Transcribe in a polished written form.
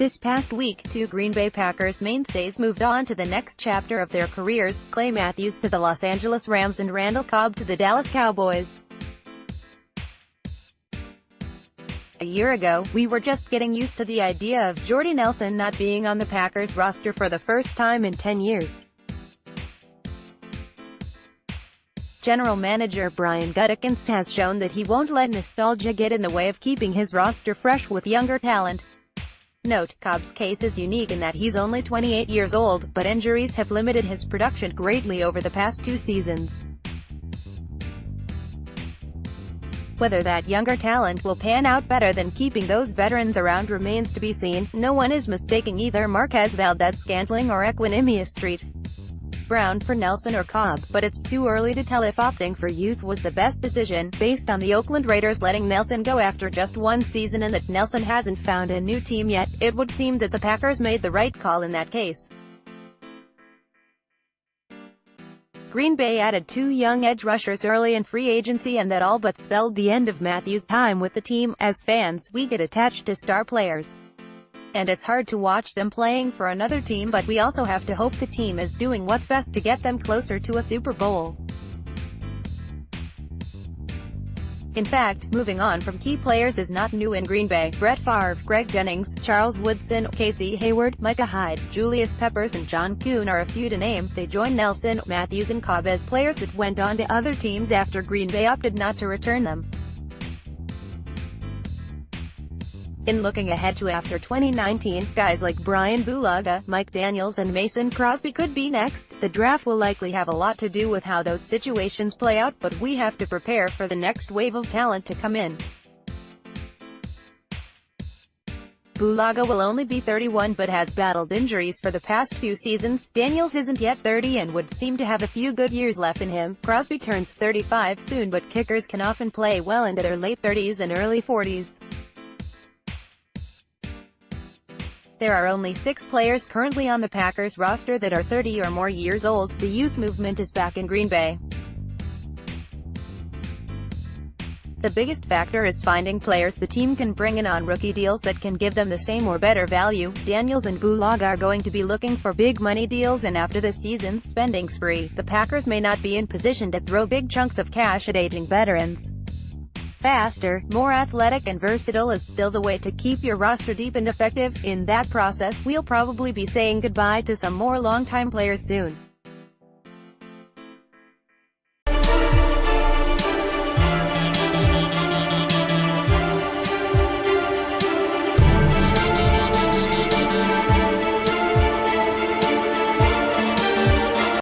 This past week, two Green Bay Packers mainstays moved on to the next chapter of their careers, Clay Matthews to the Los Angeles Rams and Randall Cobb to the Dallas Cowboys. A year ago, we were just getting used to the idea of Jordy Nelson not being on the Packers roster for the first time in 10 years. General Manager Brian Gutekunst has shown that he won't let nostalgia get in the way of keeping his roster fresh with younger talent. Note, Cobb's case is unique in that he's only 28 years old, but injuries have limited his production greatly over the past 2 seasons. Whether that younger talent will pan out better than keeping those veterans around remains to be seen. No one is mistaking either Marquez Valdez-Scantling or Equanimeous St. Brown for Nelson or Cobb, but it's too early to tell if opting for youth was the best decision, based on the Oakland Raiders letting Nelson go after just 1 season and that Nelson hasn't found a new team yet. It would seem that the Packers made the right call in that case. Green Bay added 2 young edge rushers early in free agency, and that all but spelled the end of Matthews' time with the team. As fans, we get attached to star players, and it's hard to watch them playing for another team, but we also have to hope the team is doing what's best to get them closer to a Super Bowl. In fact, moving on from key players is not new in Green Bay. Brett Favre, Greg Jennings, Charles Woodson, Casey Hayward, Micah Hyde, Julius Peppers and John Kuhn are a few to name. They join Nelson, Matthews and Cobb as players that went on to other teams after Green Bay opted not to return them. In looking ahead to after 2019, guys like Brian Bulaga, Mike Daniels and Mason Crosby could be next. The draft will likely have a lot to do with how those situations play out, but we have to prepare for the next wave of talent to come in. Bulaga will only be 31 but has battled injuries for the past few seasons. Daniels isn't yet 30 and would seem to have a few good years left in him. Crosby turns 35 soon, but kickers can often play well into their late 30s and early 40s. There are only 6 players currently on the Packers roster that are 30 or more years old. The youth movement is back in Green Bay. The biggest factor is finding players the team can bring in on rookie deals that can give them the same or better value. Daniels and Bulaga are going to be looking for big money deals, and after the season's spending spree, the Packers may not be in position to throw big chunks of cash at aging veterans. Faster, more athletic and versatile is still the way to keep your roster deep and effective. In that process, we'll probably be saying goodbye to some more longtime players soon.